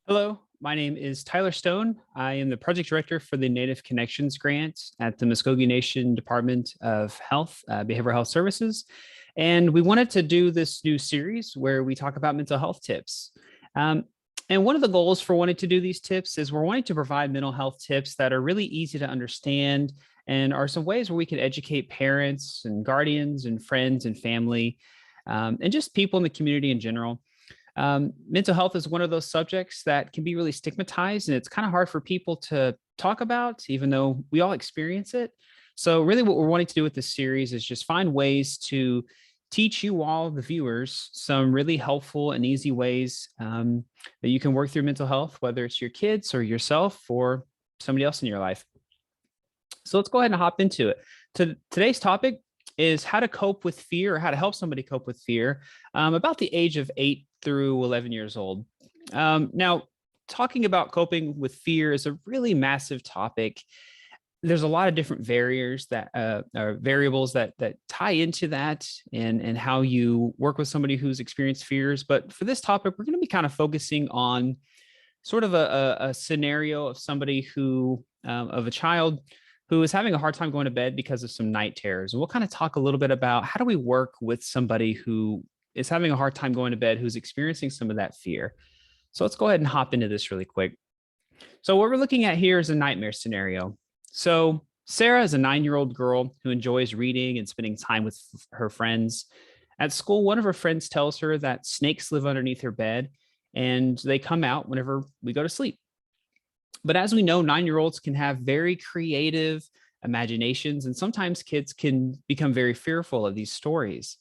Hello, my name is Tyler Stone. I am the project director for the Native Connections Grant at the Muscogee Nation Department of Health, Behavioral Health Services. And we wanted to do this new series where we talk about mental health tips. Um, and one of the goals for wanting to do these tips is we're wanting to provide mental health tips that are really easy to understand and are some ways where we can educate parents and guardians and friends and family and just people in the community in general. Mental health is one of those subjects that can be really stigmatized, and it's kind of hard for people to talk about, even though we all experience it. So, really, what we're wanting to do with this series is just find ways to teach you all, the viewers, some really helpful and easy ways that you can work through mental health, whether it's your kids or yourself or somebody else in your life. So, let's go ahead and hop into it. Today's topic is how to cope with fear or how to help somebody cope with fear about the age of 8 through 11 years old. Now, talking about coping with fear is a really massive topic. There's a lot of different variables that tie into that and how you work with somebody who's experienced fears. But for this topic, we're going to be kind of focusing on sort of a scenario of somebody of a child who is having a hard time going to bed because of some night terrors. And we'll kind of talk a little bit about how do we work with somebody who is having a hard time going to bed, who's experiencing some of that fear. So let's go ahead and hop into this really quick. So what we're looking at here is a nightmare scenario. So Sarah is a 9-year-old girl who enjoys reading and spending time with her friends. At school, one of her friends tells her that snakes live underneath her bed and they come out whenever we go to sleep. But as we know, 9-year-olds can have very creative imaginations, and sometimes kids can become very fearful of these stories.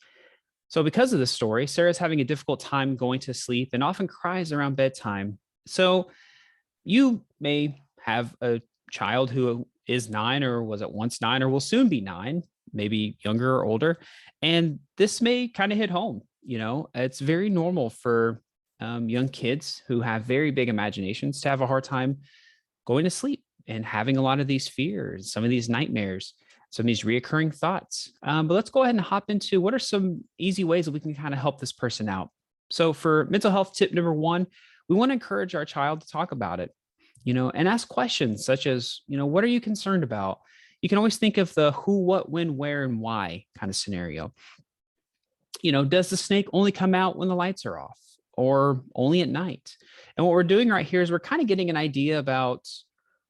So because of this story, Sarah's having a difficult time going to sleep and often cries around bedtime. So you may have a child who is 9 or was at once 9 or will soon be 9, maybe younger or older. And this may kind of hit home. It's very normal for young kids who have very big imaginations to have a hard time going to sleep and having a lot of these fears, some of these nightmares, some of these reoccurring thoughts. But let's go ahead and hop into what are some easy ways that we can kind of help this person out. So for mental health tip number 1, we want to encourage our child to talk about it, and ask questions such as, what are you concerned about? You can always think of the who, what, when, where, and why kind of scenario. Does the snake only come out when the lights are off or only at night? And what we're doing right here is we're kind of getting an idea about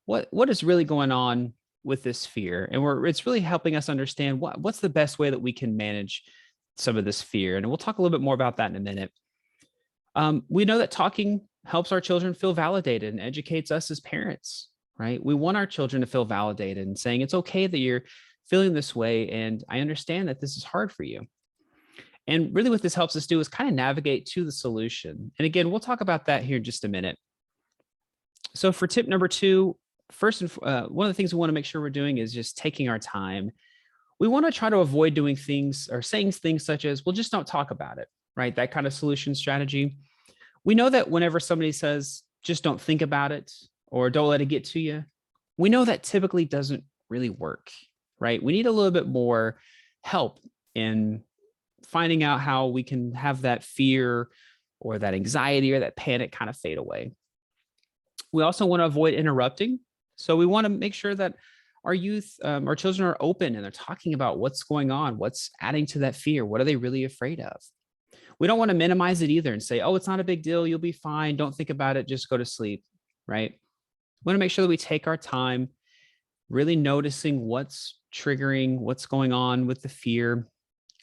what is really going on with this fear. And it's really helping us understand what's the best way that we can manage some of this fear. And we'll talk a little bit more about that in a minute. We know that talking helps our children feel validated and educates us as parents, right? We want our children to feel validated and saying, it's okay that you're feeling this way. And I understand that this is hard for you. And really what this helps us do is kind of navigate to the solution. And again, we'll talk about that here in just a minute. So for tip number 2, first, one of the things we want to make sure we're doing is just taking our time. We want to try to avoid doing things or saying things such as, well, just don't talk about it, right? That kind of solution strategy. We know that whenever somebody says, just don't think about it or don't let it get to you, we know that typically doesn't really work, right? We need a little bit more help in finding out how we can have that fear or that anxiety or that panic kind of fade away. We also want to avoid interrupting. So we want to make sure that our youth, our children are open and they're talking about what's going on, what's adding to that fear, what are they really afraid of? We don't want to minimize it either and say, oh, it's not a big deal, you'll be fine, don't think about it, just go to sleep, right? We want to make sure that we take our time really noticing what's triggering, what's going on with the fear.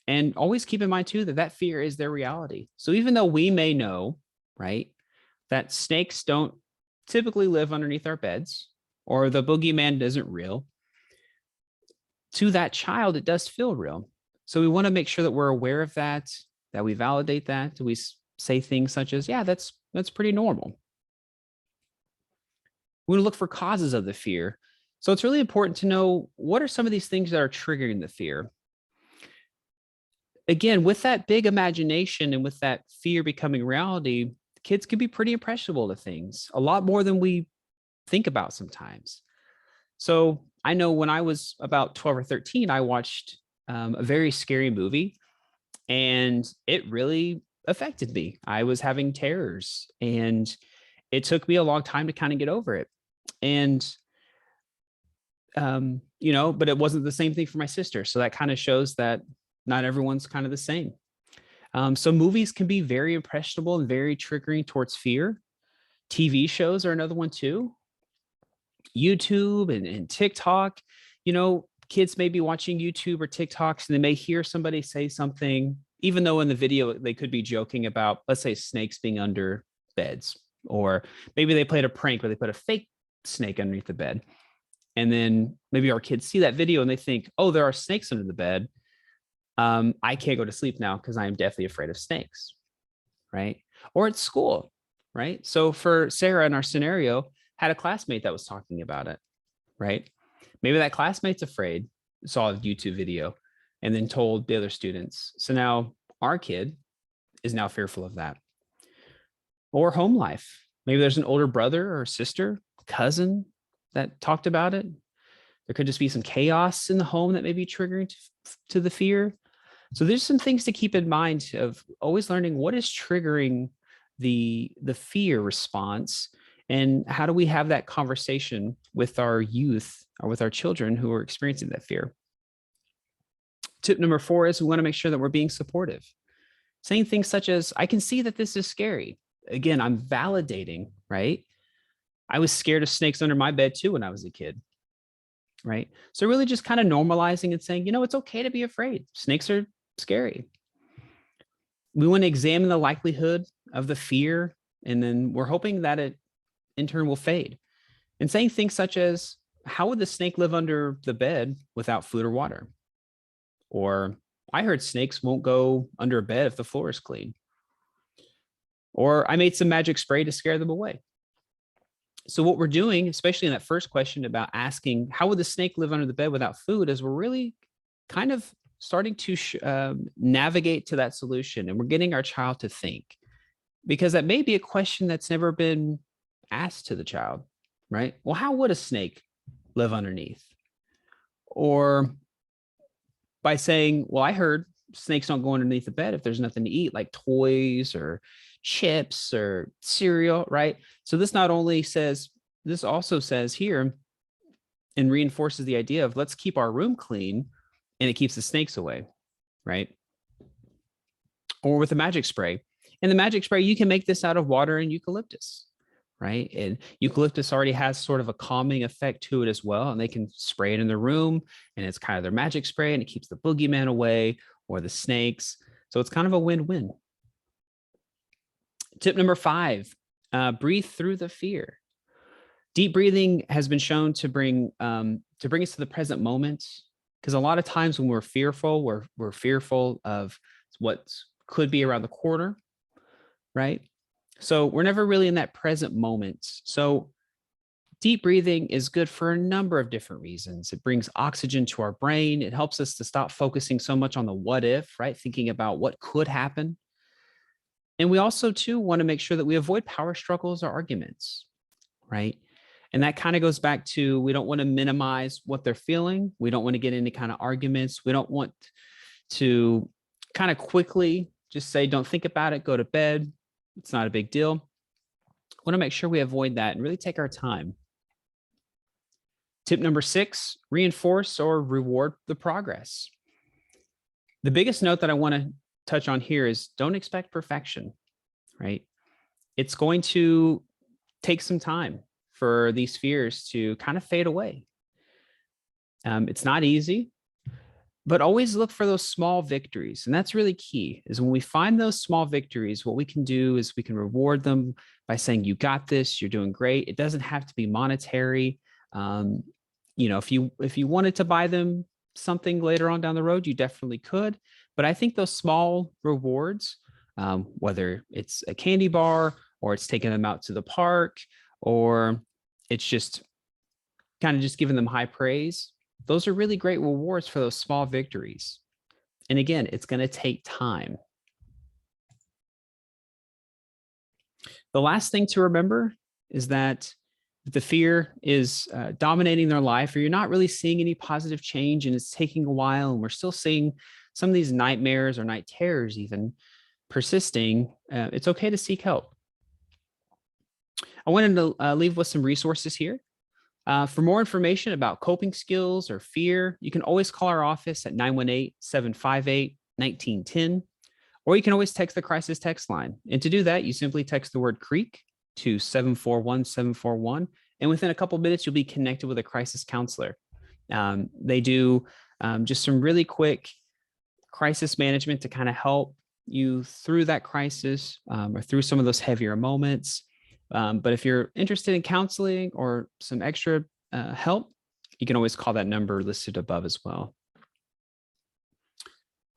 And always keep in mind too that fear is their reality. So even though we may know, right, that snakes don't typically live underneath our beds or the boogeyman isn't real, to that child, it does feel real. So we want to make sure that we're aware of that we validate that we say things such as, yeah, that's pretty normal. We want to look for causes of the fear. So it's really important to know what are some of these things that are triggering the fear. Again, with that big imagination and with that fear becoming reality, kids can be pretty impressionable to things, a lot more than we think about sometimes. So I know when I was about 12 or 13, I watched a very scary movie and it really affected me. I was having terrors and it took me a long time to kind of get over it. And, but it wasn't the same thing for my sister. So that kind of shows that not everyone's kind of the same. So movies can be very impressionable and very triggering towards fear. TV shows are another one too. YouTube and TikTok, kids may be watching YouTube or TikToks and they may hear somebody say something, even though in the video they could be joking about, let's say, snakes being under beds, or maybe they played a prank where they put a fake snake underneath the bed. And then maybe our kids see that video and they think, oh, there are snakes under the bed. I can't go to sleep now because I am deathly afraid of snakes, right? Or at school, right? So for Sarah in our scenario, had a classmate that was talking about it, right? Maybe that classmate's afraid, saw a YouTube video, and then told the other students. So now our kid is now fearful of that. Or home life. Maybe there's an older brother or sister, cousin that talked about it. There could just be some chaos in the home that may be triggering to the fear. So there's some things to keep in mind of always learning what is triggering the fear response, and how do we have that conversation with our youth or with our children who are experiencing that fear. Tip number 4 is we want to make sure that we're being supportive. Saying things such as, I can see that this is scary. Again, I'm validating, right? I was scared of snakes under my bed too when I was a kid, right? So really just kind of normalizing and saying, it's okay to be afraid. Snakes are scary. We want to examine the likelihood of the fear, and then we're hoping that it in turn will fade. And saying things such as, how would the snake live under the bed without food or water? Or, I heard snakes won't go under a bed if the floor is clean. Or, I made some magic spray to scare them away. So what we're doing, especially in that first question about asking, how would the snake live under the bed without food, is we're really kind of starting to navigate to that solution. And we're getting our child to think, because that may be a question that's never been asked to the child, right? Well, how would a snake live underneath? Or by saying, well, I heard snakes don't go underneath the bed if there's nothing to eat, like toys or chips or cereal, right? So this also says here and reinforces the idea of, let's keep our room clean, and it keeps the snakes away, right? Or with a magic spray. And the magic spray, you can make this out of water and eucalyptus, right? And eucalyptus already has sort of a calming effect to it as well. And they can spray it in their room, and it's kind of their magic spray, and it keeps the boogeyman away or the snakes. So it's kind of a win-win. Tip number 5, breathe through the fear. Deep breathing has been shown to bring us to the present moment, because a lot of times when we're fearful, we're fearful of what could be around the corner, right? So we're never really in that present moment. So deep breathing is good for a number of different reasons. It brings oxygen to our brain. It helps us to stop focusing so much on the what if, right? Thinking about what could happen. And we also too want to make sure that we avoid power struggles or arguments, right? And that kind of goes back to, we don't want to minimize what they're feeling. We don't want to get into kind of arguments. We don't want to kind of quickly just say, don't think about it, go to bed. It's not a big deal. We want to make sure we avoid that and really take our time. Tip number 6, reinforce or reward the progress. The biggest note that I want to touch on here is, don't expect perfection, right? It's going to take some time for these fears to kind of fade away. It's not easy, but always look for those small victories. And that's really key, is when we find those small victories, what we can do is we can reward them by saying, you got this, you're doing great. It doesn't have to be monetary. If you wanted to buy them something later on down the road, you definitely could. But I think those small rewards, whether it's a candy bar or it's taking them out to the park, or it's just kind of just giving them high praise, those are really great rewards for those small victories. And again, it's going to take time. The last thing to remember is that if the fear is dominating their life, or you're not really seeing any positive change and it's taking a while, and we're still seeing some of these nightmares or night terrors even persisting, it's okay to seek help. I wanted to leave with some resources here. For more information about coping skills or fear, you can always call our office at 918-758-1910, or you can always text the crisis text line. And to do that, you simply text the word CREEK to 741-741. And within a couple of minutes, you'll be connected with a crisis counselor. They do just some really quick crisis management to kind of help you through that crisis or through some of those heavier moments. But if you're interested in counseling or some extra help, you can always call that number listed above as well.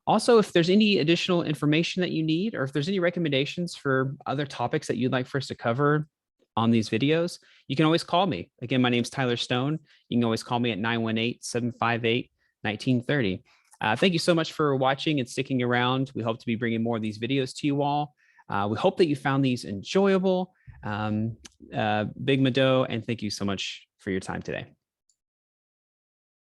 Also, if there's any additional information that you need, or if there's any recommendations for other topics that you'd like for us to cover on these videos, you can always call me. Again, my name's Tyler Stone. You can always call me at 918-758-1930. Thank you so much for watching and sticking around. We hope to be bringing more of these videos to you all. We hope that you found these enjoyable. Big Mvto, and thank you so much for your time today.